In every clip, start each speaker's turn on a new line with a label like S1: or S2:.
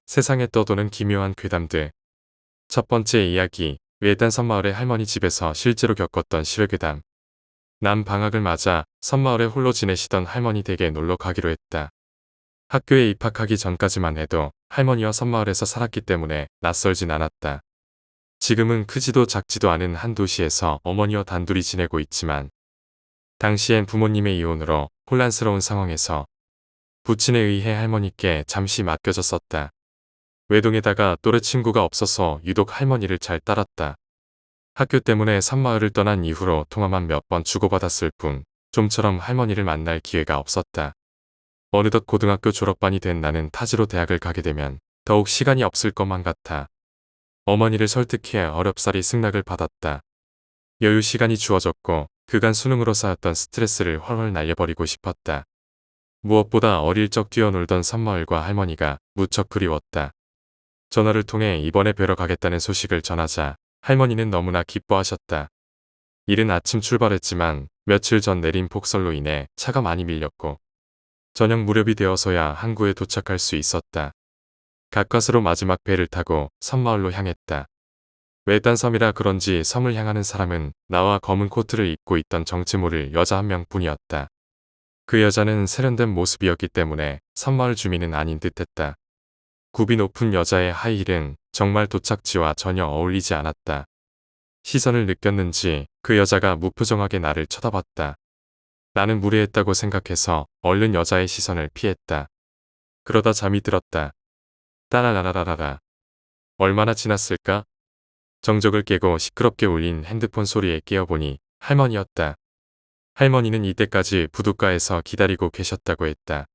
S1: 세상에 떠도는 기묘한 괴담들. 첫 번째 이야기, 외딴 섬마을의 할머니 집에서 실제로 겪었던 실외괴담. 난 방학을 맞아 섬마을에 홀로 지내시던 할머니 댁에 놀러 가기로 했다. 학교에 입학하기 전까지만 해도 할머니와 섬마을에서 살았기 때문에 낯설진 않았다. 지금은 크지도 작지도 않은 한 도시에서 어머니와 단둘이 지내고 있지만 당시엔 부모님의 이혼으로 혼란스러운 상황에서 부친에 의해 할머니께 잠시 맡겨졌었다. 외동에다가 또래 친구가 없어서 유독 할머니를 잘 따랐다. 학교 때문에 섬마을을 떠난 이후로 통화만 몇 번 주고받았을 뿐 좀처럼 할머니를 만날 기회가 없었다. 어느덧 고등학교 졸업반이 된 나는 타지로 대학을 가게 되면 더욱 시간이 없을 것만 같아 어머니를 설득해 어렵사리 승낙을 받았다. 여유 시간이 주어졌고 그간 수능으로 쌓였던 스트레스를 훨훨 날려버리고 싶었다. 무엇보다 어릴 적 뛰어놀던 섬마을과 할머니가 무척 그리웠다. 전화를 통해 이번에 뵈러 가겠다는 소식을 전하자 할머니는 너무나 기뻐하셨다. 이른 아침 출발했지만 며칠 전 내린 폭설로 인해 차가 많이 밀렸고 저녁 무렵이 되어서야 항구에 도착할 수 있었다. 가까스로 마지막 배를 타고 섬마을로 향했다. 외딴 섬이라 그런지 섬을 향하는 사람은 나와 검은 코트를 입고 있던 정체 모를 여자 한 명뿐이었다. 그 여자는 세련된 모습이었기 때문에 섬마을 주민은 아닌 듯했다. 굽이 높은 여자의 하이힐은 정말 도착지와 전혀 어울리지 않았다. 시선을 느꼈는지 그 여자가 무표정하게 나를 쳐다봤다. 나는 무례했다고 생각해서 얼른 여자의 시선을 피했다. 그러다 잠이 들었다. 따라라라라라. 얼마나 지났을까? 정적을 깨고 시끄럽게 울린 핸드폰 소리에 깨어보니 할머니였다. 할머니는 이때까지 부둣가에서 기다리고 계셨다고 했다.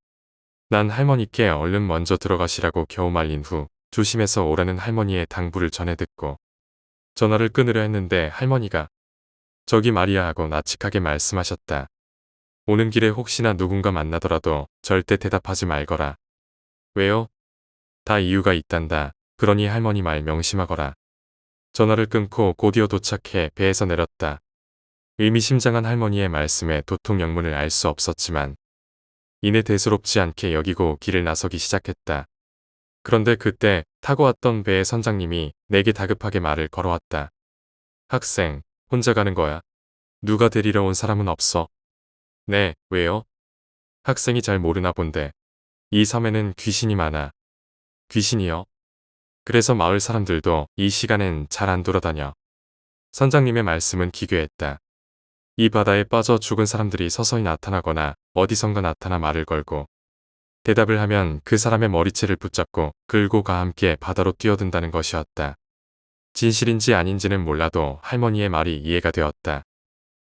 S1: 난 할머니께 얼른 먼저 들어가시라고 겨우 말린 후 조심해서 오라는 할머니의 당부를 전해 듣고 전화를 끊으려 했는데 할머니가 저기 말이야 하고 나직하게 말씀하셨다. 오는 길에 혹시나 누군가 만나더라도 절대 대답하지 말거라. 왜요? 다 이유가 있단다. 그러니 할머니 말 명심하거라. 전화를 끊고 곧이어 도착해 배에서 내렸다. 의미심장한 할머니의 말씀에 도통 영문을 알 수 없었지만 이내 대수롭지 않게 여기고 길을 나서기 시작했다. 그런데 그때 타고 왔던 배의 선장님이 내게 다급하게 말을 걸어왔다. 학생, 혼자 가는 거야? 누가 데리러 온 사람은 없어? 네, 왜요? 학생이 잘 모르나 본데. 이 섬에는 귀신이 많아. 귀신이요? 그래서 마을 사람들도 이 시간엔 잘 안 돌아다녀. 선장님의 말씀은 기괴했다. 이 바다에 빠져 죽은 사람들이 서서히 나타나거나 어디선가 나타나 말을 걸고 대답을 하면 그 사람의 머리채를 붙잡고 끌고 가 함께 바다로 뛰어든다는 것이었다. 진실인지 아닌지는 몰라도 할머니의 말이 이해가 되었다.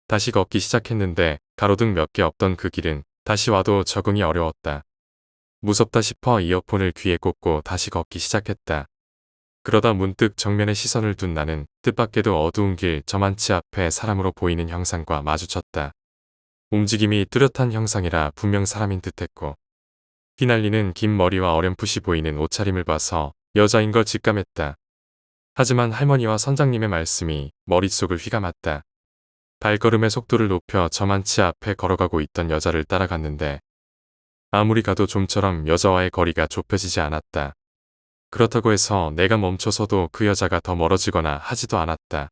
S1: 다시 걷기 시작했는데 가로등 몇 개 없던 그 길은 다시 와도 적응이 어려웠다. 무섭다 싶어 이어폰을 귀에 꽂고 다시 걷기 시작했다. 그러다 문득 정면에 시선을 둔 나는 뜻밖에도 어두운 길 저만치 앞에 사람으로 보이는 형상과 마주쳤다. 움직임이 뚜렷한 형상이라 분명 사람인 듯했고 휘날리는 긴 머리와 어렴풋이 보이는 옷차림을 봐서 여자인 걸 직감했다. 하지만 할머니와 선장님의 말씀이 머릿속을 휘감았다. 발걸음의 속도를 높여 저만치 앞에 걸어가고 있던 여자를 따라갔는데 아무리 가도 좀처럼 여자와의 거리가 좁혀지지 않았다. 그렇다고 해서 내가 멈춰서도 그 여자가 더 멀어지거나 하지도 않았다.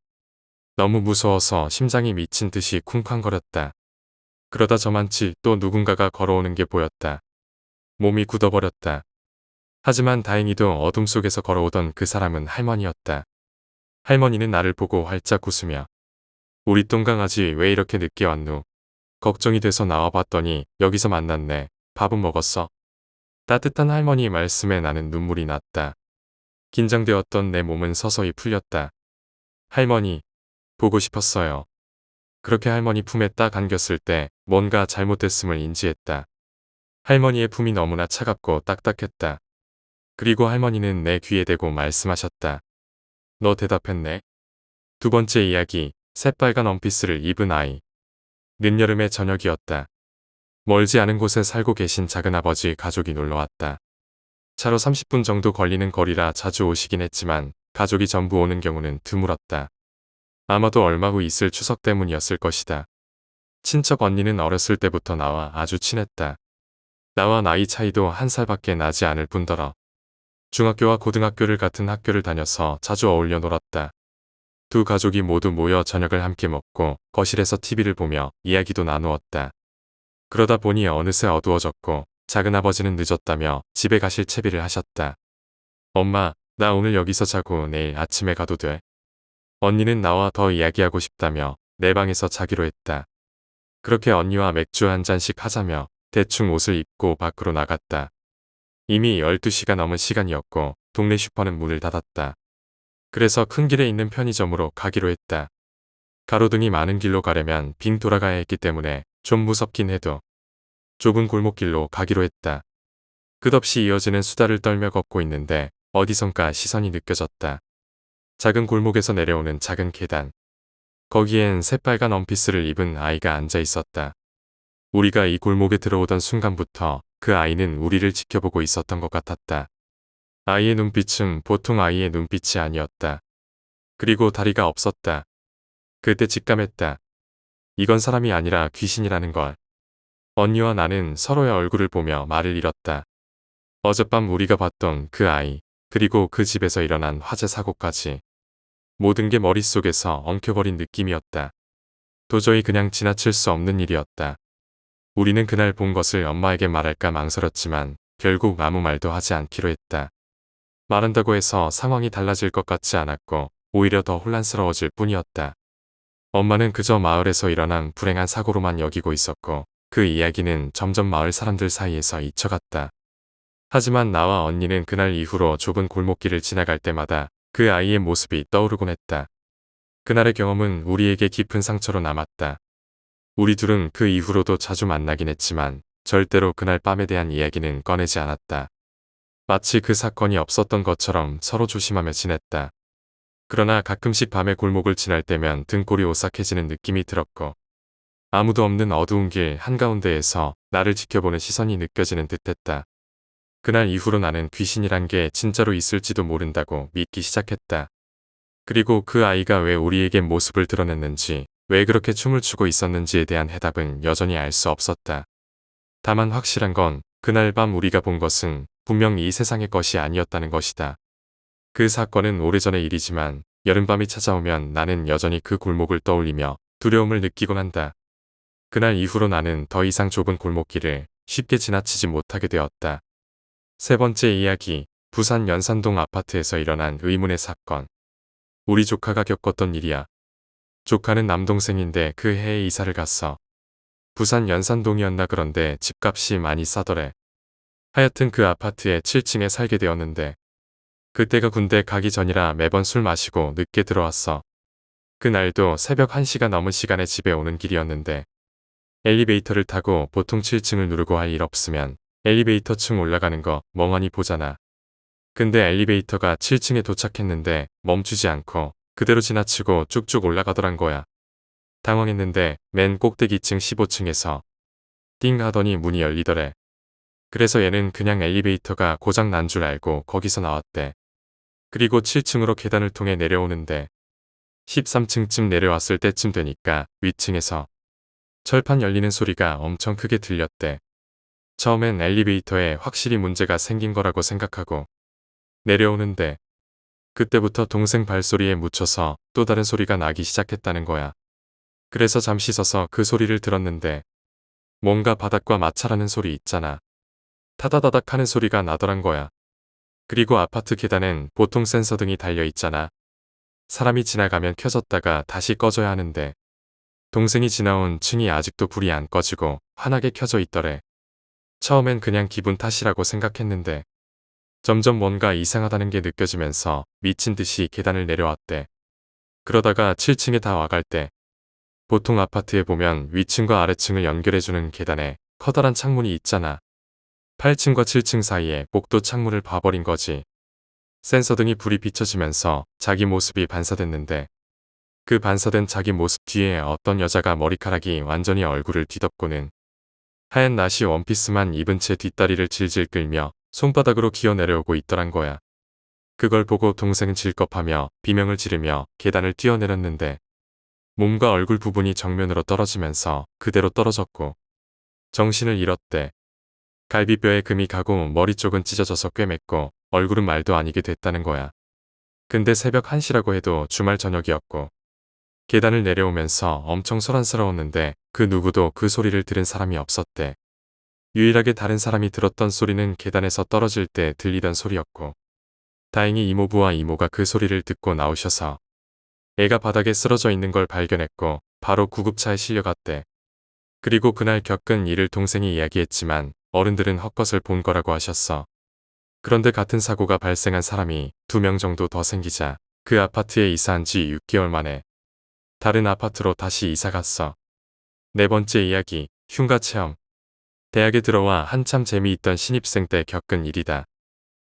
S1: 너무 무서워서 심장이 미친 듯이 쿵쾅거렸다. 그러다 저만치 또 누군가가 걸어오는 게 보였다. 몸이 굳어버렸다. 하지만 다행히도 어둠 속에서 걸어오던 그 사람은 할머니였다. 할머니는 나를 보고 활짝 웃으며 우리 똥강아지 왜 이렇게 늦게 왔누? 걱정이 돼서 나와봤더니 여기서 만났네. 밥은 먹었어? 따뜻한 할머니 말씀에 나는 눈물이 났다. 긴장되었던 내 몸은 서서히 풀렸다. 할머니, 보고 싶었어요. 그렇게 할머니 품에 딱 안겼을 때 뭔가 잘못됐음을 인지했다. 할머니의 품이 너무나 차갑고 딱딱했다. 그리고 할머니는 내 귀에 대고 말씀하셨다. 너 대답했네. 두 번째 이야기, 새빨간 원피스를 입은 아이. 늦여름의 저녁이었다. 멀지 않은 곳에 살고 계신 작은아버지 가족이 놀러왔다. 차로 30분 정도 걸리는 거리라 자주 오시긴 했지만 가족이 전부 오는 경우는 드물었다. 아마도 얼마 후 있을 추석 때문이었을 것이다. 친척 언니는 어렸을 때부터 나와 아주 친했다. 나와 나이 차이도 한 살밖에 나지 않을 뿐더러 중학교와 고등학교를 같은 학교를 다녀서 자주 어울려 놀았다. 두 가족이 모두 모여 저녁을 함께 먹고 거실에서 TV를 보며 이야기도 나누었다. 그러다 보니 어느새 어두워졌고 작은아버지는 늦었다며 집에 가실 채비를 하셨다. 엄마, 나 오늘 여기서 자고 내일 아침에 가도 돼. 언니는 나와 더 이야기하고 싶다며 내 방에서 자기로 했다. 그렇게 언니와 맥주 한 잔씩 하자며 대충 옷을 입고 밖으로 나갔다. 이미 12시가 넘은 시간이었고 동네 슈퍼는 문을 닫았다. 그래서 큰 길에 있는 편의점으로 가기로 했다. 가로등이 많은 길로 가려면 빙 돌아가야 했기 때문에 좀 무섭긴 해도 좁은 골목길로 가기로 했다. 끝없이 이어지는 수다를 떨며 걷고 있는데 어디선가 시선이 느껴졌다. 작은 골목에서 내려오는 작은 계단. 거기엔 새빨간 원피스를 입은 아이가 앉아 있었다. 우리가 이 골목에 들어오던 순간부터 그 아이는 우리를 지켜보고 있었던 것 같았다. 아이의 눈빛은 보통 아이의 눈빛이 아니었다. 그리고 다리가 없었다. 그때 직감했다. 이건 사람이 아니라 귀신이라는 걸. 언니와 나는 서로의 얼굴을 보며 말을 잃었다. 어젯밤 우리가 봤던 그 아이, 그리고 그 집에서 일어난 화재 사고까지. 모든 게 머릿속에서 엉켜버린 느낌이었다. 도저히 그냥 지나칠 수 없는 일이었다. 우리는 그날 본 것을 엄마에게 말할까 망설였지만 결국 아무 말도 하지 않기로 했다. 말한다고 해서 상황이 달라질 것 같지 않았고 오히려 더 혼란스러워질 뿐이었다. 엄마는 그저 마을에서 일어난 불행한 사고로만 여기고 있었고 그 이야기는 점점 마을 사람들 사이에서 잊혀갔다. 하지만 나와 언니는 그날 이후로 좁은 골목길을 지나갈 때마다 그 아이의 모습이 떠오르곤 했다. 그날의 경험은 우리에게 깊은 상처로 남았다. 우리 둘은 그 이후로도 자주 만나긴 했지만 절대로 그날 밤에 대한 이야기는 꺼내지 않았다. 마치 그 사건이 없었던 것처럼 서로 조심하며 지냈다. 그러나 가끔씩 밤에 골목을 지날 때면 등골이 오싹해지는 느낌이 들었고 아무도 없는 어두운 길 한가운데에서 나를 지켜보는 시선이 느껴지는 듯했다. 그날 이후로 나는 귀신이란 게 진짜로 있을지도 모른다고 믿기 시작했다. 그리고 그 아이가 왜 우리에게 모습을 드러냈는지, 왜 그렇게 춤을 추고 있었는지에 대한 해답은 여전히 알 수 없었다. 다만 확실한 건 그날 밤 우리가 본 것은 분명 이 세상의 것이 아니었다는 것이다. 그 사건은 오래전의 일이지만 여름밤이 찾아오면 나는 여전히 그 골목을 떠올리며 두려움을 느끼곤 한다. 그날 이후로 나는 더 이상 좁은 골목길을 쉽게 지나치지 못하게 되었다. 세 번째 이야기, 부산 연산동 아파트에서 일어난 의문의 사건. 우리 조카가 겪었던 일이야. 조카는 남동생인데 그 해에 이사를 갔어. 부산 연산동이었나 그런데 집값이 많이 싸더래. 하여튼 그 아파트에 7층에 살게 되었는데 그때가 군대 가기 전이라 매번 술 마시고 늦게 들어왔어. 그날도 새벽 1시가 넘은 시간에 집에 오는 길이었는데 엘리베이터를 타고 보통 7층을 누르고 할 일 없으면 엘리베이터 층 올라가는 거 멍하니 보잖아. 근데 엘리베이터가 7층에 도착했는데 멈추지 않고 그대로 지나치고 쭉쭉 올라가더란 거야. 당황했는데 맨 꼭대기층 15층에서 띵 하더니 문이 열리더래. 그래서 얘는 그냥 엘리베이터가 고장 난 줄 알고 거기서 나왔대. 그리고 7층으로 계단을 통해 내려오는데 13층쯤 내려왔을 때쯤 되니까 위층에서 철판 열리는 소리가 엄청 크게 들렸대. 처음엔 엘리베이터에 확실히 문제가 생긴 거라고 생각하고 내려오는데 그때부터 동생 발소리에 묻혀서 또 다른 소리가 나기 시작했다는 거야. 그래서 잠시 서서 그 소리를 들었는데 뭔가 바닥과 마찰하는 소리 있잖아. 타다다닥 하는 소리가 나더란 거야. 그리고 아파트 계단엔 보통 센서 등이 달려 있잖아. 사람이 지나가면 켜졌다가 다시 꺼져야 하는데 동생이 지나온 층이 아직도 불이 안 꺼지고 환하게 켜져 있더래. 처음엔 그냥 기분 탓이라고 생각했는데 점점 뭔가 이상하다는 게 느껴지면서 미친 듯이 계단을 내려왔대. 그러다가 7층에 다 와갈 때 보통 아파트에 보면 위층과 아래층을 연결해주는 계단에 커다란 창문이 있잖아. 8층과 7층 사이에 복도 창문을 봐버린 거지. 센서 등이 불이 비춰지면서 자기 모습이 반사됐는데 그 반사된 자기 모습 뒤에 어떤 여자가 머리카락이 완전히 얼굴을 뒤덮고는 하얀 나시 원피스만 입은 채 뒷다리를 질질 끌며 손바닥으로 기어 내려오고 있더란 거야. 그걸 보고 동생은 질겁하며 비명을 지르며 계단을 뛰어내렸는데 몸과 얼굴 부분이 정면으로 떨어지면서 그대로 떨어졌고 정신을 잃었대. 갈비뼈에 금이 가고 머리 쪽은 찢어져서 꿰맸고 얼굴은 말도 아니게 됐다는 거야. 근데 새벽 1시라고 해도 주말 저녁이었고 계단을 내려오면서 엄청 소란스러웠는데 그 누구도 그 소리를 들은 사람이 없었대. 유일하게 다른 사람이 들었던 소리는 계단에서 떨어질 때 들리던 소리였고 다행히 이모부와 이모가 그 소리를 듣고 나오셔서 애가 바닥에 쓰러져 있는 걸 발견했고 바로 구급차에 실려갔대. 그리고 그날 겪은 일을 동생이 이야기했지만 어른들은 헛것을 본 거라고 하셨어. 그런데 같은 사고가 발생한 사람이 2명 정도 더 생기자 그 아파트에 이사한 지 6개월 만에 다른 아파트로 다시 이사 갔어. 네 번째 이야기, 흉가 체험. 대학에 들어와 한참 재미있던 신입생 때 겪은 일이다.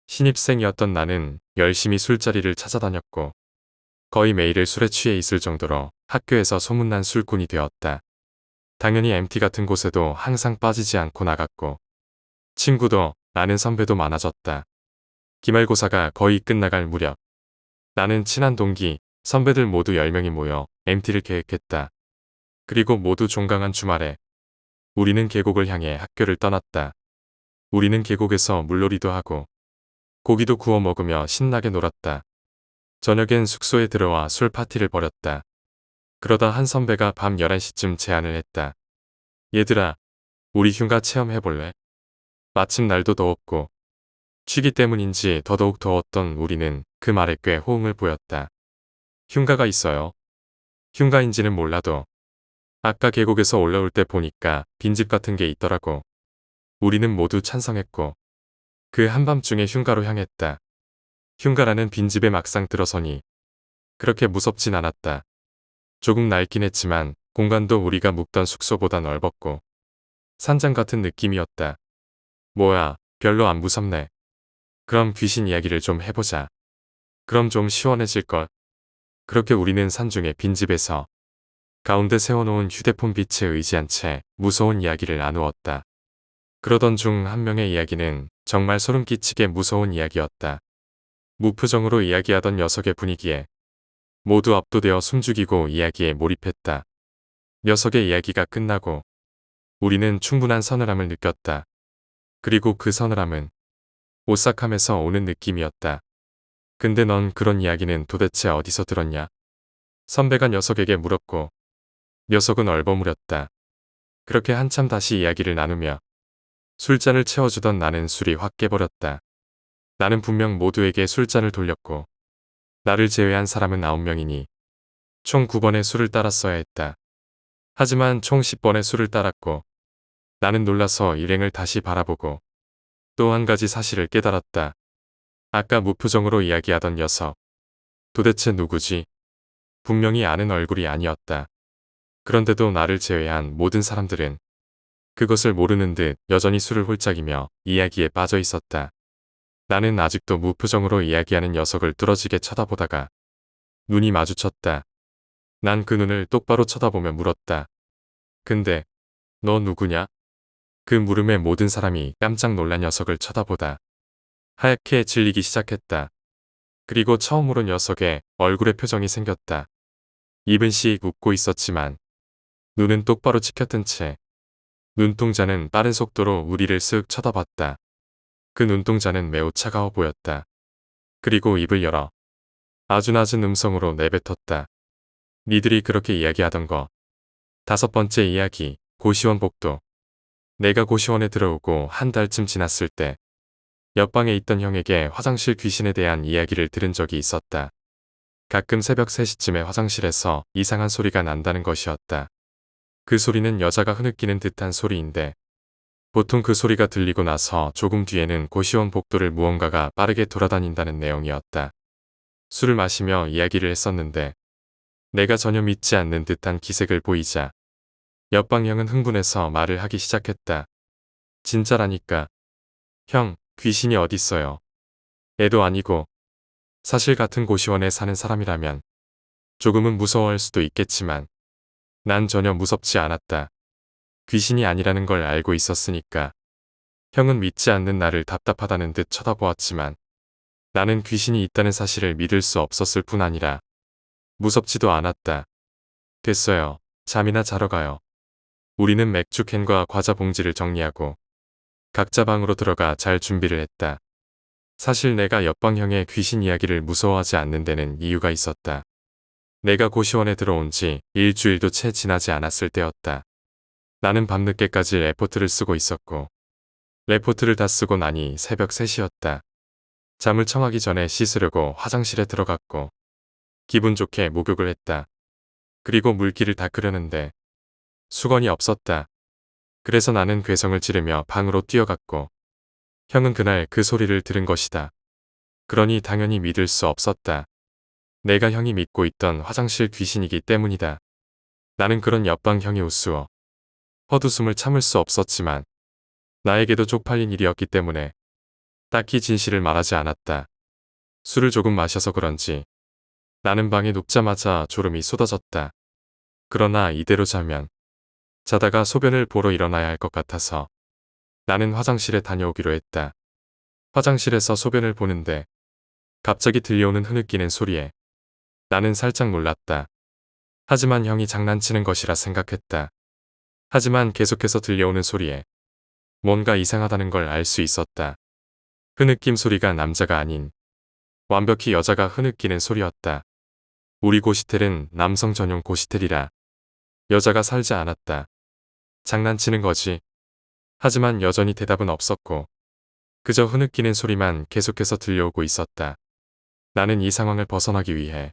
S1: 신입생이었던 나는 열심히 술자리를 찾아다녔고 거의 매일을 술에 취해 있을 정도로 학교에서 소문난 술꾼이 되었다. 당연히 MT 같은 곳에도 항상 빠지지 않고 나갔고 친구도 아는 선배도 많아졌다. 기말고사가 거의 끝나갈 무렵 나는 친한 동기, 선배들 모두 10명이 모여 MT를 계획했다. 그리고 모두 종강한 주말에 우리는 계곡을 향해 학교를 떠났다. 우리는 계곡에서 물놀이도 하고 고기도 구워 먹으며 신나게 놀았다. 저녁엔 숙소에 들어와 술 파티를 벌였다. 그러다 한 선배가 밤 11시쯤 제안을 했다. 얘들아, 우리 흉가 체험해볼래? 마침 날도 더웠고 취기 때문인지 더더욱 더웠던 우리는 그 말에 꽤 호응을 보였다. 흉가가 있어요. 흉가인지는 몰라도 아까 계곡에서 올라올 때 보니까 빈집 같은 게 있더라고. 우리는 모두 찬성했고 그 한밤중에 흉가로 향했다. 흉가라는 빈집에 막상 들어서니 그렇게 무섭진 않았다. 조금 낡긴 했지만 공간도 우리가 묵던 숙소보다 넓었고 산장 같은 느낌이었다. 뭐야, 별로 안 무섭네. 그럼 귀신 이야기를 좀 해보자. 그럼 좀 시원해질걸. 그렇게 우리는 산중의 빈집에서 가운데 세워놓은 휴대폰 빛에 의지한 채 무서운 이야기를 나누었다. 그러던 중 한 명의 이야기는 정말 소름 끼치게 무서운 이야기였다. 무표정으로 이야기하던 녀석의 분위기에 모두 압도되어 숨죽이고 이야기에 몰입했다. 녀석의 이야기가 끝나고 우리는 충분한 서늘함을 느꼈다. 그리고 그 서늘함은 오싹함에서 오는 느낌이었다. 근데 넌 그런 이야기는 도대체 어디서 들었냐? 선배가 녀석에게 물었고 녀석은 얼버무렸다. 그렇게 한참 다시 이야기를 나누며 술잔을 채워주던 나는 술이 확 깨버렸다. 나는 분명 모두에게 술잔을 돌렸고 나를 제외한 사람은 9명이니 총 9번의 술을 따랐어야 했다. 하지만 총 10번의 술을 따랐고 나는 놀라서 일행을 다시 바라보고 또 한 가지 사실을 깨달았다. 아까 무표정으로 이야기하던 녀석. 도대체 누구지? 분명히 아는 얼굴이 아니었다. 그런데도 나를 제외한 모든 사람들은 그것을 모르는 듯 여전히 술을 홀짝이며 이야기에 빠져 있었다. 나는 아직도 무표정으로 이야기하는 녀석을 뚫어지게 쳐다보다가 눈이 마주쳤다. 난 그 눈을 똑바로 쳐다보며 물었다. 근데 너 누구냐? 그 물음에 모든 사람이 깜짝 놀란 녀석을 쳐다보다 하얗게 질리기 시작했다. 그리고 처음으로 녀석의 얼굴에 표정이 생겼다. 입은 씩 웃고 있었지만 눈은 똑바로 치켜뜬 채 눈동자는 빠른 속도로 우리를 쓱 쳐다봤다. 그 눈동자는 매우 차가워 보였다. 그리고 입을 열어 아주 낮은 음성으로 내뱉었다. 니들이 그렇게 이야기하던 거. 5번째 이야기, 고시원 복도. 내가 고시원에 들어오고 한 달쯤 지났을 때 옆방에 있던 형에게 화장실 귀신에 대한 이야기를 들은 적이 있었다. 가끔 새벽 3시쯤에 화장실에서 이상한 소리가 난다는 것이었다. 그 소리는 여자가 흐느끼는 듯한 소리인데 보통 그 소리가 들리고 나서 조금 뒤에는 고시원 복도를 무언가가 빠르게 돌아다닌다는 내용이었다. 술을 마시며 이야기를 했었는데 내가 전혀 믿지 않는 듯한 기색을 보이자 옆방 형은 흥분해서 말을 하기 시작했다. 진짜라니까. 형, 귀신이 어딨어요. 애도 아니고 사실 같은 고시원에 사는 사람이라면 조금은 무서워할 수도 있겠지만 난 전혀 무섭지 않았다. 귀신이 아니라는 걸 알고 있었으니까. 형은 믿지 않는 나를 답답하다는 듯 쳐다보았지만 나는 귀신이 있다는 사실을 믿을 수 없었을 뿐 아니라 무섭지도 않았다. 됐어요. 잠이나 자러 가요. 우리는 맥주 캔과 과자 봉지를 정리하고 각자 방으로 들어가 잘 준비를 했다. 사실 내가 옆방 형의 귀신 이야기를 무서워하지 않는 데는 이유가 있었다. 내가 고시원에 들어온 지 일주일도 채 지나지 않았을 때였다. 나는 밤늦게까지 레포트를 쓰고 있었고 레포트를 다 쓰고 나니 새벽 3시였다. 잠을 청하기 전에 씻으려고 화장실에 들어갔고 기분 좋게 목욕을 했다. 그리고 물기를 닦으려는데 수건이 없었다. 그래서 나는 괴성을 지르며 방으로 뛰어갔고 형은 그날 그 소리를 들은 것이다. 그러니 당연히 믿을 수 없었다. 내가 형이 믿고 있던 화장실 귀신이기 때문이다. 나는 그런 옆방 형이 우스워 헛웃음을 참을 수 없었지만 나에게도 쪽팔린 일이었기 때문에 딱히 진실을 말하지 않았다. 술을 조금 마셔서 그런지 나는 방에 눕자마자 졸음이 쏟아졌다. 그러나 이대로 자면 자다가 소변을 보러 일어나야 할 것 같아서 나는 화장실에 다녀오기로 했다. 화장실에서 소변을 보는데 갑자기 들려오는 흐느끼는 소리에 나는 살짝 놀랐다. 하지만 형이 장난치는 것이라 생각했다. 하지만 계속해서 들려오는 소리에 뭔가 이상하다는 걸 알 수 있었다. 흐느낌 소리가 남자가 아닌 완벽히 여자가 흐느끼는 소리였다. 우리 고시텔은 남성 전용 고시텔이라 여자가 살지 않았다. 장난치는 거지. 하지만 여전히 대답은 없었고 그저 흐느끼는 소리만 계속해서 들려오고 있었다. 나는 이 상황을 벗어나기 위해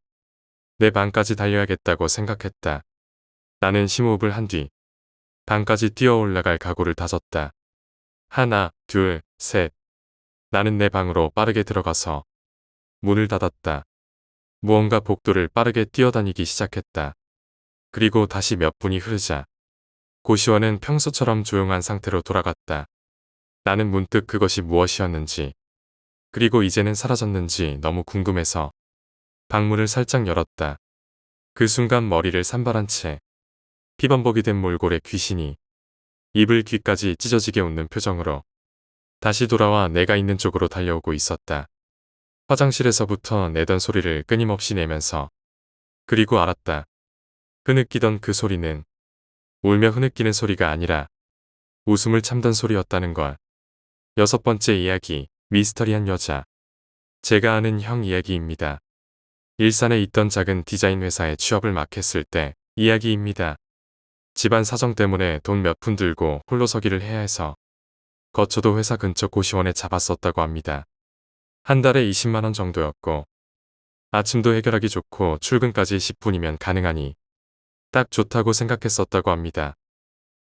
S1: 내 방까지 달려야겠다고 생각했다. 나는 심호흡을 한 뒤 방까지 뛰어 올라갈 각오를 다졌다. 하나, 둘, 셋. 나는 내 방으로 빠르게 들어가서 문을 닫았다. 무언가 복도를 빠르게 뛰어다니기 시작했다. 그리고 다시 몇 분이 흐르자 고시원은 평소처럼 조용한 상태로 돌아갔다. 나는 문득 그것이 무엇이었는지 그리고 이제는 사라졌는지 너무 궁금해서 방문을 살짝 열었다. 그 순간 머리를 산발한 채 피범벅이 된 몰골의 귀신이 입을 귀까지 찢어지게 웃는 표정으로 다시 돌아와 내가 있는 쪽으로 달려오고 있었다. 화장실에서부터 내던 소리를 끊임없이 내면서 그리고 알았다. 흐느끼던 그 소리는 울며 흐느끼는 소리가 아니라 웃음을 참던 소리였다는 걸. 6번째 이야기, 미스터리한 여자. 제가 아는 형 이야기입니다. 일산에 있던 작은 디자인 회사에 취업을 막 했을 때 이야기입니다. 집안 사정 때문에 돈 몇 푼 들고 홀로 서기를 해야 해서 거처도 회사 근처 고시원에 잡았었다고 합니다. 한 달에 20만 원 정도였고 아침도 해결하기 좋고 출근까지 10분이면 가능하니 딱 좋다고 생각했었다고 합니다.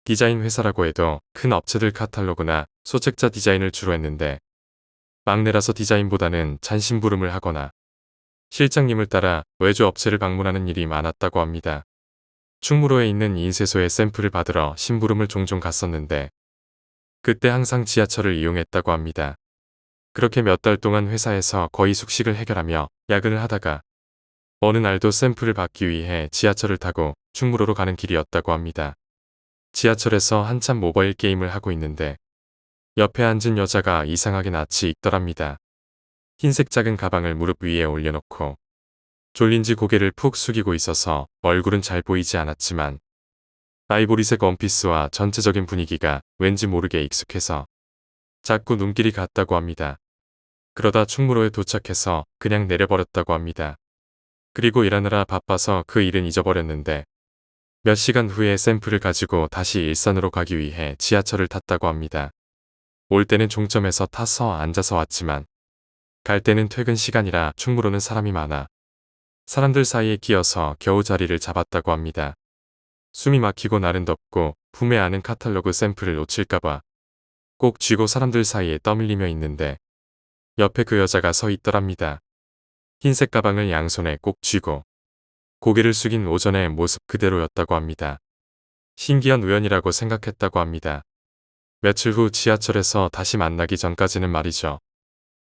S1: 디자인 회사라고 해도 큰 업체들 카탈로그나 소책자 디자인을 주로 했는데 막내라서 디자인보다는 잔심부름을 하거나 실장님을 따라 외주 업체를 방문하는 일이 많았다고 합니다. 충무로에 있는 인쇄소에 샘플을 받으러 심부름을 종종 갔었는데 그때 항상 지하철을 이용했다고 합니다. 그렇게 몇 달 동안 회사에서 거의 숙식을 해결하며 야근을 하다가 어느 날도 샘플을 받기 위해 지하철을 타고 충무로로 가는 길이었다고 합니다. 지하철에서 한참 모바일 게임을 하고 있는데 옆에 앉은 여자가 이상하게 낯이 익더랍니다. 흰색 작은 가방을 무릎 위에 올려놓고 졸린지 고개를 푹 숙이고 있어서 얼굴은 잘 보이지 않았지만 아이보리색 원피스와 전체적인 분위기가 왠지 모르게 익숙해서 자꾸 눈길이 갔다고 합니다. 그러다 충무로에 도착해서 그냥 내려버렸다고 합니다. 그리고 일하느라 바빠서 그 일은 잊어버렸는데 몇 시간 후에 샘플을 가지고 다시 일산으로 가기 위해 지하철을 탔다고 합니다. 올 때는 종점에서 타서 앉아서 왔지만 갈 때는 퇴근 시간이라 충무로는 사람이 많아 사람들 사이에 끼어서 겨우 자리를 잡았다고 합니다. 숨이 막히고 날은 덥고 품에 안은 카탈로그 샘플을 놓칠까봐 꼭 쥐고 사람들 사이에 떠밀리며 있는데 옆에 그 여자가 서 있더랍니다. 흰색 가방을 양손에 꼭 쥐고 고개를 숙인 오전의 모습 그대로였다고 합니다. 신기한 우연이라고 생각했다고 합니다. 며칠 후 지하철에서 다시 만나기 전까지는 말이죠.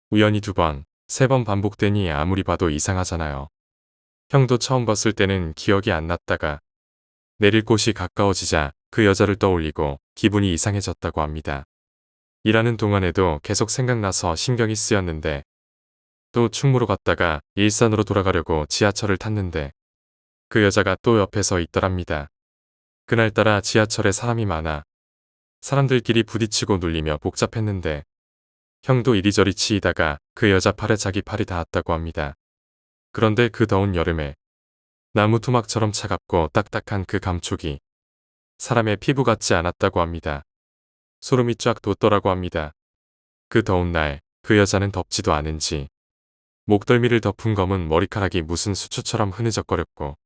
S1: 우연히 2번, 3번 반복되니 아무리 봐도 이상하잖아요. 형도 처음 봤을 때는 기억이 안 났다가 내릴 곳이 가까워지자 그 여자를 떠올리고 기분이 이상해졌다고 합니다. 일하는 동안에도 계속 생각나서 신경이 쓰였는데 또 충무로 갔다가 일산으로 돌아가려고 지하철을 탔는데 그 여자가 또 옆에 서 있더랍니다. 그날따라 지하철에 사람이 많아 사람들끼리 부딪히고 눌리며 복잡했는데 형도 이리저리 치이다가 그 여자 팔에 자기 팔이 닿았다고 합니다. 그런데 그 더운 여름에 나무 토막처럼 차갑고 딱딱한 그 감촉이 사람의 피부 같지 않았다고 합니다. 소름이 쫙 돋더라고 합니다. 그 더운 날 그 여자는 덥지도 않은지 목덜미를 덮은 검은 머리카락이 무슨 수초처럼 흐느적거렸고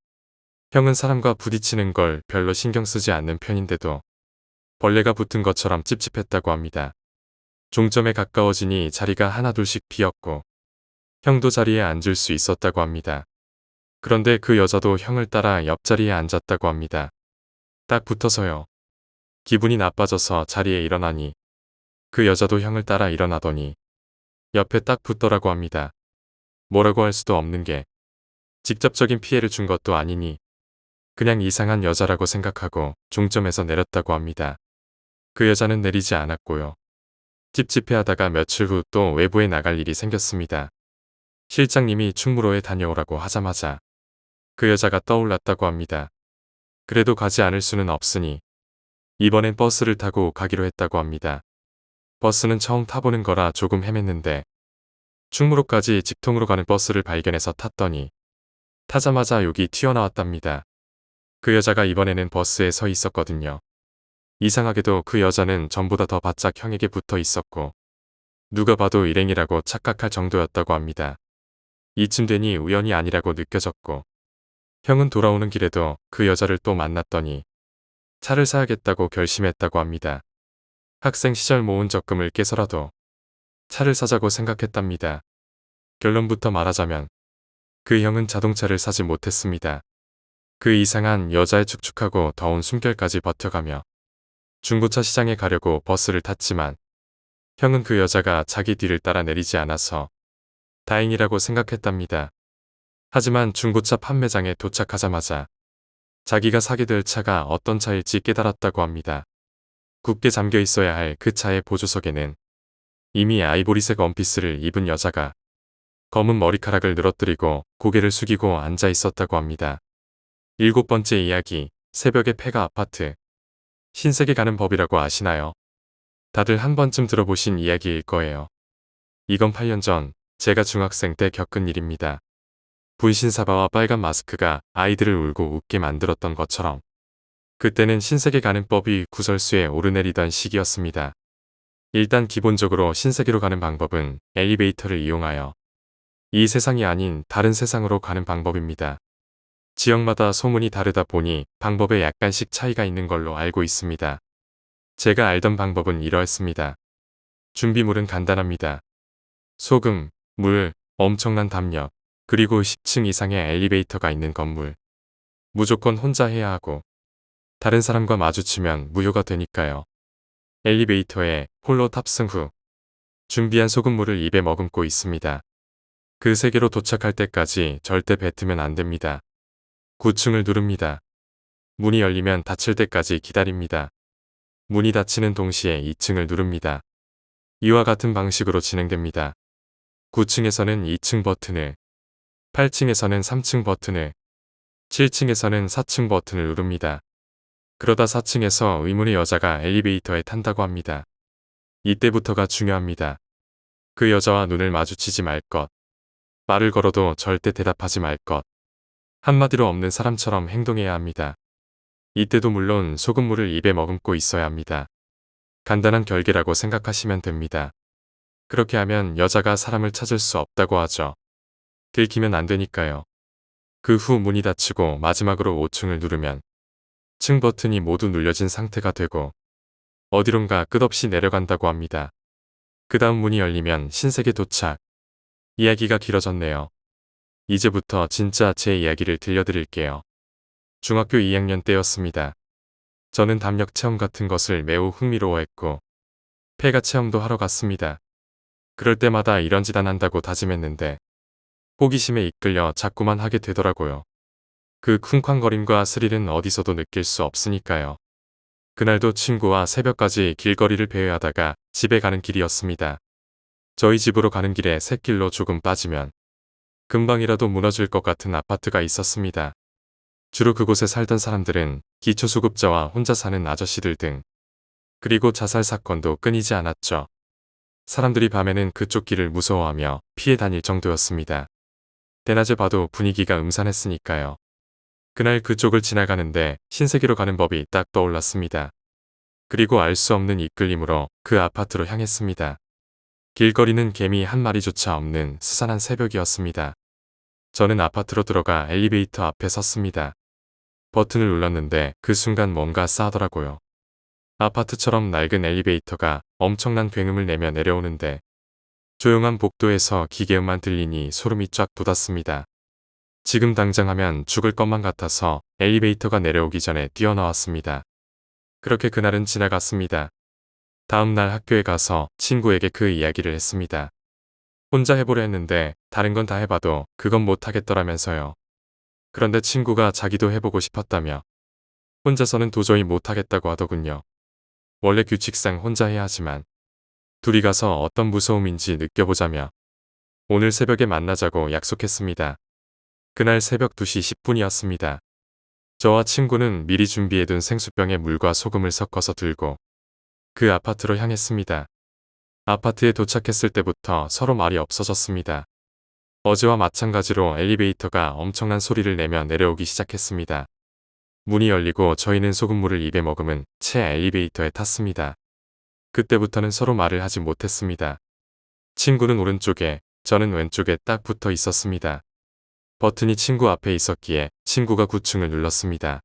S1: 형은 사람과 부딪히는 걸 별로 신경 쓰지 않는 편인데도 벌레가 붙은 것처럼 찝찝했다고 합니다. 종점에 가까워지니 자리가 하나둘씩 비었고 형도 자리에 앉을 수 있었다고 합니다. 그런데 그 여자도 형을 따라 옆자리에 앉았다고 합니다. 딱 붙어서요. 기분이 나빠져서 자리에 일어나니 그 여자도 형을 따라 일어나더니 옆에 딱 붙더라고 합니다. 뭐라고 할 수도 없는 게 직접적인 피해를 준 것도 아니니 그냥 이상한 여자라고 생각하고 종점에서 내렸다고 합니다. 그 여자는 내리지 않았고요. 찝찝해하다가 며칠 후 또 외부에 나갈 일이 생겼습니다. 실장님이 충무로에 다녀오라고 하자마자 그 여자가 떠올랐다고 합니다. 그래도 가지 않을 수는 없으니 이번엔 버스를 타고 가기로 했다고 합니다. 버스는 처음 타보는 거라 조금 헤맸는데 충무로까지 직통으로 가는 버스를 발견해서 탔더니 타자마자 욕이 튀어나왔답니다. 그 여자가 이번에는 버스에 서 있었거든요. 이상하게도 그 여자는 전보다 더 바짝 형에게 붙어 있었고 누가 봐도 일행이라고 착각할 정도였다고 합니다. 이쯤 되니 우연이 아니라고 느껴졌고 형은 돌아오는 길에도 그 여자를 또 만났더니 차를 사야겠다고 결심했다고 합니다. 학생 시절 모은 적금을 깨서라도 차를 사자고 생각했답니다. 결론부터 말하자면 그 형은 자동차를 사지 못했습니다. 그 이상한 여자의 축축하고 더운 숨결까지 버텨가며 중고차 시장에 가려고 버스를 탔지만 형은 그 여자가 자기 뒤를 따라 내리지 않아서 다행이라고 생각했답니다. 하지만 중고차 판매장에 도착하자마자 자기가 사게 될 차가 어떤 차일지 깨달았다고 합니다. 굳게 잠겨 있어야 할 그 차의 보조석에는 이미 아이보리색 원피스를 입은 여자가 검은 머리카락을 늘어뜨리고 고개를 숙이고 앉아 있었다고 합니다. 7번째 이야기, 새벽의 폐가 아파트. 신세계 가는 법이라고 아시나요? 다들 한 번쯤 들어보신 이야기일 거예요. 이건 8년 전 제가 중학생 때 겪은 일입니다. 분신 사바와 빨간 마스크가 아이들을 울고 웃게 만들었던 것처럼 그때는 신세계 가는 법이 구설수에 오르내리던 시기였습니다. 일단 기본적으로 신세계로 가는 방법은 엘리베이터를 이용하여 이 세상이 아닌 다른 세상으로 가는 방법입니다. 지역마다 소문이 다르다 보니 방법에 약간씩 차이가 있는 걸로 알고 있습니다. 제가 알던 방법은 이러했습니다. 준비물은 간단합니다. 소금, 물, 엄청난 담력, 그리고 10층 이상의 엘리베이터가 있는 건물. 무조건 혼자 해야 하고 다른 사람과 마주치면 무효가 되니까요. 엘리베이터에 홀로 탑승 후 준비한 소금물을 입에 머금고 있습니다. 그 세계로 도착할 때까지 절대 뱉으면 안 됩니다. 9층을 누릅니다. 문이 열리면 닫힐 때까지 기다립니다. 문이 닫히는 동시에 2층을 누릅니다. 이와 같은 방식으로 진행됩니다. 9층에서는 2층 버튼을, 8층에서는 3층 버튼을, 7층에서는 4층 버튼을 누릅니다. 그러다 4층에서 의문의 여자가 엘리베이터에 탄다고 합니다. 이때부터가 중요합니다. 그 여자와 눈을 마주치지 말 것. 말을 걸어도 절대 대답하지 말 것. 한마디로 없는 사람처럼 행동해야 합니다. 이때도 물론 소금물을 입에 머금고 있어야 합니다. 간단한 결계라고 생각하시면 됩니다. 그렇게 하면 여자가 사람을 찾을 수 없다고 하죠. 들키면 안 되니까요. 그 후 문이 닫히고 마지막으로 5층을 누르면 층 버튼이 모두 눌려진 상태가 되고 어디론가 끝없이 내려간다고 합니다. 그 다음 문이 열리면 신세계 도착. 이야기가 길어졌네요. 이제부터 진짜 제 이야기를 들려드릴게요. 중학교 2학년 때였습니다. 저는 담력 체험 같은 것을 매우 흥미로워했고 폐가 체험도 하러 갔습니다. 그럴 때마다 이런 짓 안 한다고 다짐했는데 호기심에 이끌려 자꾸만 하게 되더라고요. 그 쿵쾅거림과 스릴은 어디서도 느낄 수 없으니까요. 그날도 친구와 새벽까지 길거리를 배회하다가 집에 가는 길이었습니다. 저희 집으로 가는 길에 샛길로 조금 빠지면 금방이라도 무너질 것 같은 아파트가 있었습니다. 주로 그곳에 살던 사람들은 기초수급자와 혼자 사는 아저씨들 등 그리고 자살 사건도 끊이지 않았죠. 사람들이 밤에는 그쪽 길을 무서워하며 피해 다닐 정도였습니다. 대낮에 봐도 분위기가 음산했으니까요. 그날 그쪽을 지나가는데 신세계로 가는 법이 딱 떠올랐습니다. 그리고 알 수 없는 이끌림으로 그 아파트로 향했습니다. 길거리는 개미 한 마리조차 없는 스산한 새벽이었습니다. 저는 아파트로 들어가 엘리베이터 앞에 섰습니다. 버튼을 눌렀는데 그 순간 뭔가 싸하더라고요. 아파트처럼 낡은 엘리베이터가 엄청난 굉음을 내며 내려오는데 조용한 복도에서 기계음만 들리니 소름이 쫙 돋았습니다. 지금 당장 하면 죽을 것만 같아서 엘리베이터가 내려오기 전에 뛰어나왔습니다. 그렇게 그날은 지나갔습니다. 다음 날 학교에 가서 친구에게 그 이야기를 했습니다. 혼자 해보려 했는데 다른 건 다 해봐도 그건 못하겠더라면서요. 그런데 친구가 자기도 해보고 싶었다며 혼자서는 도저히 못하겠다고 하더군요. 원래 규칙상 혼자 해야 하지만 둘이 가서 어떤 무서움인지 느껴보자며 오늘 새벽에 만나자고 약속했습니다. 그날 새벽 2시 10분이었습니다. 저와 친구는 미리 준비해둔 생수병에 물과 소금을 섞어서 들고 그 아파트로 향했습니다. 아파트에 도착했을 때부터 서로 말이 없어졌습니다. 어제와 마찬가지로 엘리베이터가 엄청난 소리를 내며 내려오기 시작했습니다. 문이 열리고 저희는 소금물을 입에 머금은 채 엘리베이터에 탔습니다. 그때부터는 서로 말을 하지 못했습니다. 친구는 오른쪽에, 저는 왼쪽에 딱 붙어 있었습니다. 버튼이 친구 앞에 있었기에 친구가 9층을 눌렀습니다.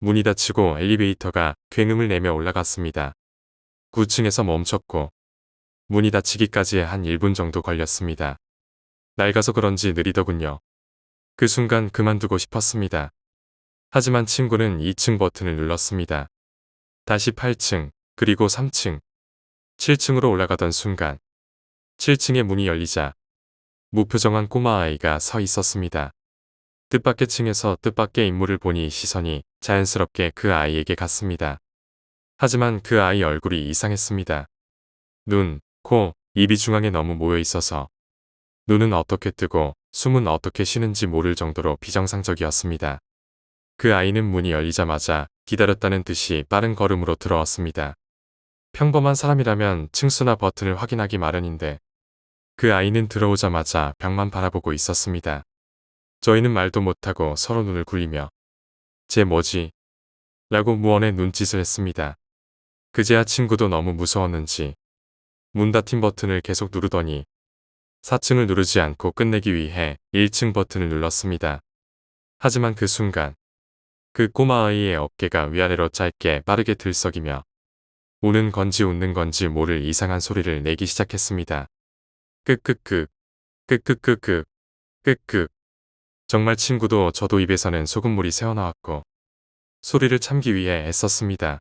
S1: 문이 닫히고 엘리베이터가 굉음을 내며 올라갔습니다. 9층에서 멈췄고 문이 닫히기까지 한 1분 정도 걸렸습니다. 낡아서 그런지 느리더군요. 그 순간 그만두고 싶었습니다. 하지만 친구는 2층 버튼을 눌렀습니다. 다시 8층, 그리고 3층, 7층으로 올라가던 순간 7층의 문이 열리자 무표정한 꼬마아이가 서 있었습니다. 뜻밖의 층에서 뜻밖의 인물을 보니 시선이 자연스럽게 그 아이에게 갔습니다. 하지만 그 아이 얼굴이 이상했습니다. 눈, 코, 입이 중앙에 너무 모여 있어서 눈은 어떻게 뜨고 숨은 어떻게 쉬는지 모를 정도로 비정상적이었습니다. 그 아이는 문이 열리자마자 기다렸다는 듯이 빠른 걸음으로 들어왔습니다. 평범한 사람이라면 층수나 버튼을 확인하기 마련인데 그 아이는 들어오자마자 벽만 바라보고 있었습니다. 저희는 말도 못하고 서로 눈을 굴리며 쟤 뭐지? 라고 무언의 눈짓을 했습니다. 그제야 친구도 너무 무서웠는지 문 닫힌 버튼을 계속 누르더니 4층을 누르지 않고 끝내기 위해 1층 버튼을 눌렀습니다. 하지만 그 순간 그 꼬마아이의 어깨가 위아래로 짧게 빠르게 들썩이며 우는 건지 웃는 건지 모를 이상한 소리를 내기 시작했습니다. 끄끄끄, 끄끄끄끄, 끄끄. 정말 친구도 저도 입에서는 소금물이 새어나왔고 소리를 참기 위해 애썼습니다.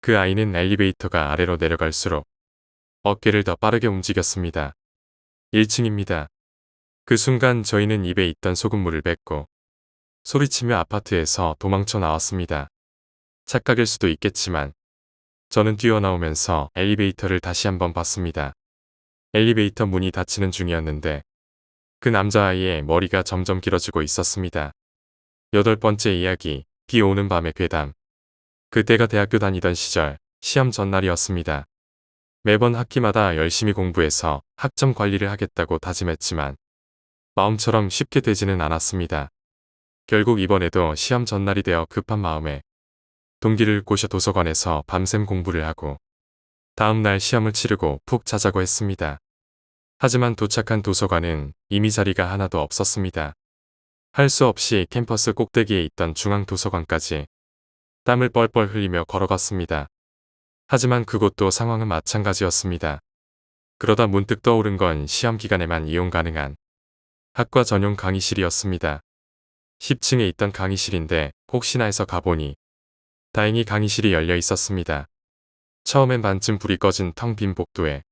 S1: 그 아이는 엘리베이터가 아래로 내려갈수록 어깨를 더 빠르게 움직였습니다. 1층입니다. 그 순간 저희는 입에 있던 소금물을 뱉고 소리치며 아파트에서 도망쳐 나왔습니다. 착각일 수도 있겠지만 저는 뛰어나오면서 엘리베이터를 다시 한번 봤습니다. 엘리베이터 문이 닫히는 중이었는데 그 남자아이의 머리가 점점 길어지고 있었습니다. 8번째 이야기, 비 오는 밤의 괴담. 그때가 대학교 다니던 시절 시험 전날이었습니다. 매번 학기마다 열심히 공부해서 학점 관리를 하겠다고 다짐했지만 마음처럼 쉽게 되지는 않았습니다. 결국 이번에도 시험 전날이 되어 급한 마음에 동기를 꼬셔 도서관에서 밤샘 공부를 하고 다음 날 시험을 치르고 푹 자자고 했습니다. 하지만 도착한 도서관은 이미 자리가 하나도 없었습니다. 할 수 없이 캠퍼스 꼭대기에 있던 중앙도서관까지 땀을 뻘뻘 흘리며 걸어갔습니다. 하지만 그곳도 상황은 마찬가지였습니다. 그러다 문득 떠오른 건 시험 기간에만 이용 가능한 학과 전용 강의실이었습니다. 10층에 있던 강의실인데 혹시나 해서 가보니 다행히 강의실이 열려 있었습니다. 처음엔 반쯤 불이 꺼진 텅 빈 복도에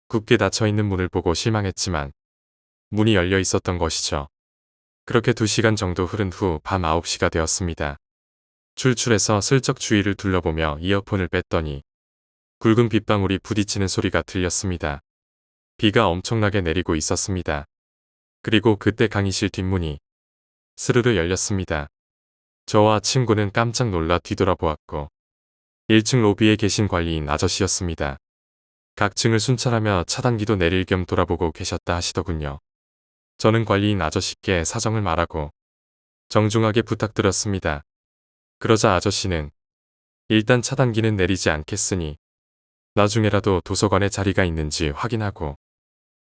S1: 굳게 닫혀있는 문을 보고 실망했지만 문이 열려 있었던 것이죠. 그렇게 2시간 정도 흐른 후 밤 9시가 되었습니다. 출출해서 슬쩍 주위를 둘러보며 이어폰을 뺐더니 굵은 빗방울이 부딪히는 소리가 들렸습니다. 비가 엄청나게 내리고 있었습니다. 그리고 그때 강의실 뒷문이 스르르 열렸습니다. 저와 친구는 깜짝 놀라 뒤돌아보았고 1층 로비에 계신 관리인 아저씨였습니다. 각 층을 순찰하며 차단기도 내릴 겸 돌아보고 계셨다 하시더군요. 저는 관리인 아저씨께 사정을 말하고 정중하게 부탁드렸습니다. 그러자 아저씨는 일단 차단기는 내리지 않겠으니 나중에라도 도서관에 자리가 있는지 확인하고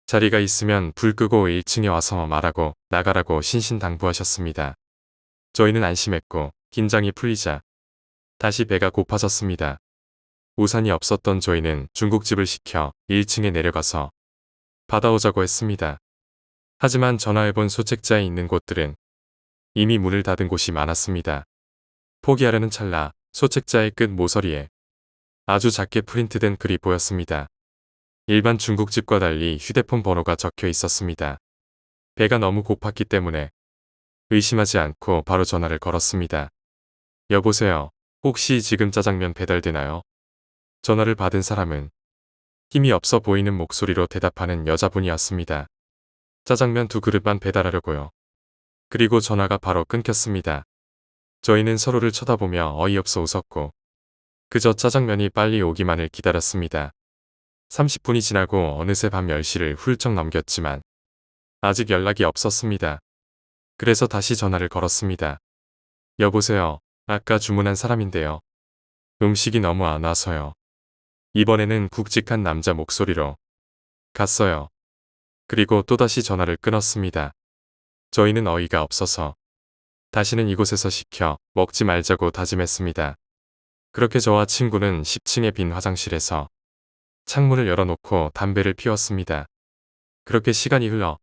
S1: 자리가 있으면 불 끄고 1층에 와서 말하고 나가라고 신신당부하셨습니다. 저희는 안심했고 긴장이 풀리자 다시 배가 고파졌습니다. 우산이 없었던 저희는 중국집을 시켜 1층에 내려가서 받아오자고 했습니다. 하지만 전화해본 소책자에 있는 곳들은 이미 문을 닫은 곳이 많았습니다. 포기하려는 찰나 소책자의 끝 모서리에 아주 작게 프린트된 글이 보였습니다. 일반 중국집과 달리 휴대폰 번호가 적혀 있었습니다. 배가 너무 고팠기 때문에 의심하지 않고 바로 전화를 걸었습니다. 여보세요. 혹시 지금 짜장면 배달되나요? 전화를 받은 사람은 힘이 없어 보이는 목소리로 대답하는 여자분이었습니다. 짜장면 2그릇만 배달하려고요. 그리고 전화가 바로 끊겼습니다. 저희는 서로를 쳐다보며 어이없어 웃었고 그저 짜장면이 빨리 오기만을 기다렸습니다. 30분이 지나고 어느새 밤 10시를 훌쩍 넘겼지만 아직 연락이 없었습니다. 그래서 다시 전화를 걸었습니다. 여보세요. 아까 주문한 사람인데요. 음식이 너무 안 와서요. 이번에는 굵직한 남자 목소리로 갔어요. 그리고 또다시 전화를 끊었습니다. 저희는 어이가 없어서 다시는 이곳에서 시켜 먹지 말자고 다짐했습니다. 그렇게 저와 친구는 10층의 빈 화장실에서 창문을 열어놓고 담배를 피웠습니다. 그렇게 시간이 흘러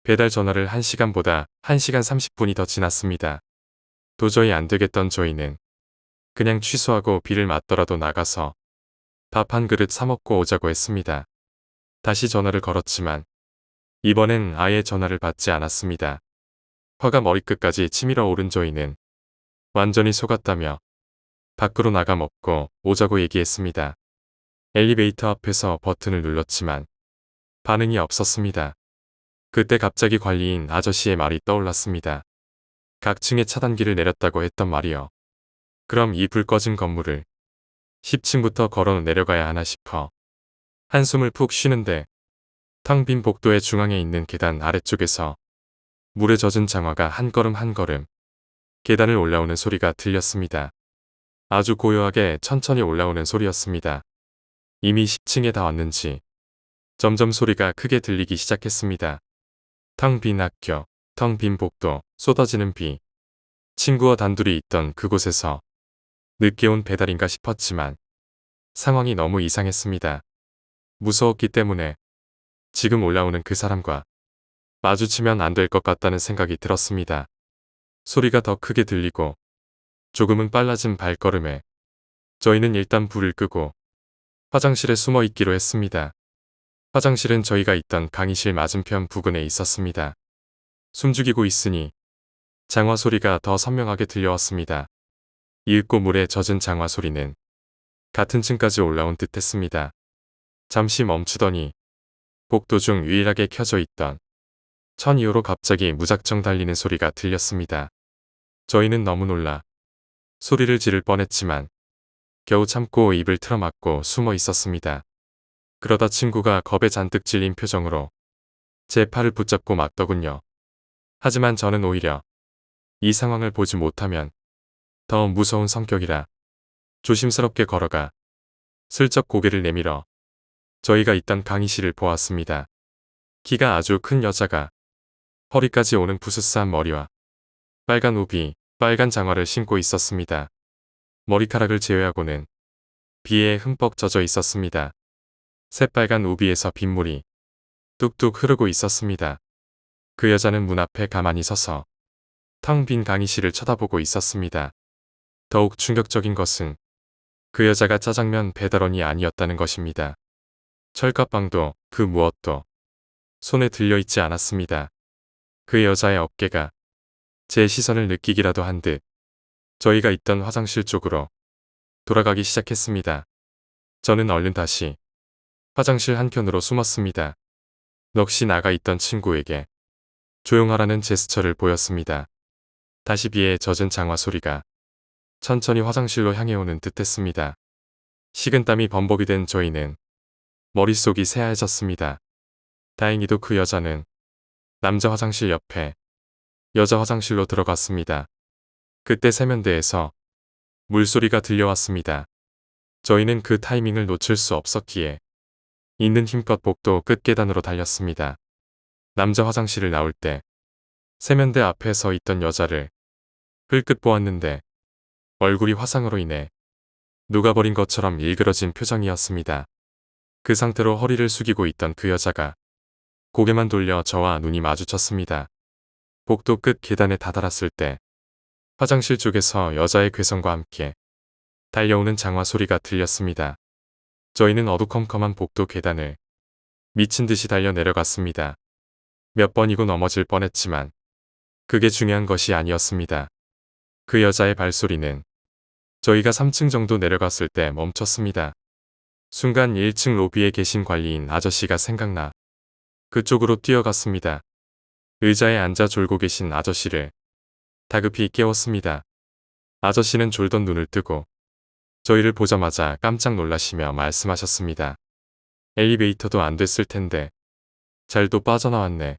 S1: 배달 전화를 1시간보다 1시간 30분이 더 지났습니다. 도저히 안 되겠던 저희는 그냥 취소하고 비를 맞더라도 나가서 밥 한 그릇 사 먹고 오자고 했습니다. 다시 전화를 걸었지만 이번엔 아예 전화를 받지 않았습니다. 화가 머리끝까지 치밀어 오른 저희는 완전히 속았다며 밖으로 나가 먹고 오자고 얘기했습니다. 엘리베이터 앞에서 버튼을 눌렀지만 반응이 없었습니다. 그때 갑자기 관리인 아저씨의 말이 떠올랐습니다. 각 층에 차단기를 내렸다고 했던 말이요. 그럼 이 불 꺼진 건물을 10층부터 걸어 내려가야 하나 싶어 한숨을 푹 쉬는데 텅 빈 복도의 중앙에 있는 계단 아래쪽에서 물에 젖은 장화가 한 걸음 한 걸음 계단을 올라오는 소리가 들렸습니다. 아주 고요하게 천천히 올라오는 소리였습니다. 이미 10층에 다 왔는지 점점 소리가 크게 들리기 시작했습니다. 텅 빈 학교, 텅 빈 복도, 쏟아지는 비. 친구와 단둘이 있던 그곳에서 늦게 온 배달인가 싶었지만 상황이 너무 이상했습니다. 무서웠기 때문에 지금 올라오는 그 사람과 마주치면 안 될 것 같다는 생각이 들었습니다. 소리가 더 크게 들리고 조금은 빨라진 발걸음에 저희는 일단 불을 끄고 화장실에 숨어 있기로 했습니다. 화장실은 저희가 있던 강의실 맞은편 부근에 있었습니다. 숨죽이고 있으니 장화 소리가 더 선명하게 들려왔습니다. 이윽고 물에 젖은 장화 소리는 같은 층까지 올라온 듯 했습니다. 잠시 멈추더니 복도 중 유일하게 켜져 있던 천 이후로 갑자기 무작정 달리는 소리가 들렸습니다. 저희는 너무 놀라 소리를 지를 뻔했지만 겨우 참고 입을 틀어막고 숨어 있었습니다. 그러다 친구가 겁에 잔뜩 질린 표정으로 제 팔을 붙잡고 막더군요. 하지만 저는 오히려 이 상황을 보지 못하면 더 무서운 성격이라 조심스럽게 걸어가 슬쩍 고개를 내밀어 저희가 있던 강의실을 보았습니다. 키가 아주 큰 여자가 허리까지 오는 부스스한 머리와 빨간 우비, 빨간 장화를 신고 있었습니다. 머리카락을 제외하고는 비에 흠뻑 젖어 있었습니다. 새빨간 우비에서 빗물이 뚝뚝 흐르고 있었습니다. 그 여자는 문 앞에 가만히 서서 텅 빈 강의실을 쳐다보고 있었습니다. 더욱 충격적인 것은 그 여자가 짜장면 배달원이 아니었다는 것입니다. 철갑방도 그 무엇도 손에 들려있지 않았습니다. 그 여자의 어깨가 제 시선을 느끼기라도 한 듯 저희가 있던 화장실 쪽으로 돌아가기 시작했습니다. 저는 얼른 다시 화장실 한켠으로 숨었습니다. 넋이 나가 있던 친구에게 조용하라는 제스처를 보였습니다. 다시 비에 젖은 장화 소리가 천천히 화장실로 향해 오는 듯 했습니다. 식은땀이 범벅이 된 저희는 머릿속이 새하얘졌습니다. 다행히도 그 여자는 남자 화장실 옆에 여자 화장실로 들어갔습니다. 그때 세면대에서 물소리가 들려왔습니다. 저희는 그 타이밍을 놓칠 수 없었기에 있는 힘껏 복도 끝 계단으로 달렸습니다. 남자 화장실을 나올 때 세면대 앞에 서 있던 여자를 흘끗 보았는데 얼굴이 화상으로 인해 녹아버린 것처럼 일그러진 표정이었습니다. 그 상태로 허리를 숙이고 있던 그 여자가 고개만 돌려 저와 눈이 마주쳤습니다. 복도 끝 계단에 다다랐을 때 화장실 쪽에서 여자의 괴성과 함께 달려오는 장화 소리가 들렸습니다. 저희는 어두컴컴한 복도 계단을 미친 듯이 달려 내려갔습니다. 몇 번이고 넘어질 뻔했지만 그게 중요한 것이 아니었습니다. 그 여자의 발소리는 저희가 3층 정도 내려갔을 때 멈췄습니다. 순간 1층 로비에 계신 관리인 아저씨가 생각나 그쪽으로 뛰어갔습니다. 의자에 앉아 졸고 계신 아저씨를 다급히 깨웠습니다. 아저씨는 졸던 눈을 뜨고 저희를 보자마자 깜짝 놀라시며 말씀하셨습니다. 엘리베이터도 안 됐을 텐데 잘도 빠져나왔네.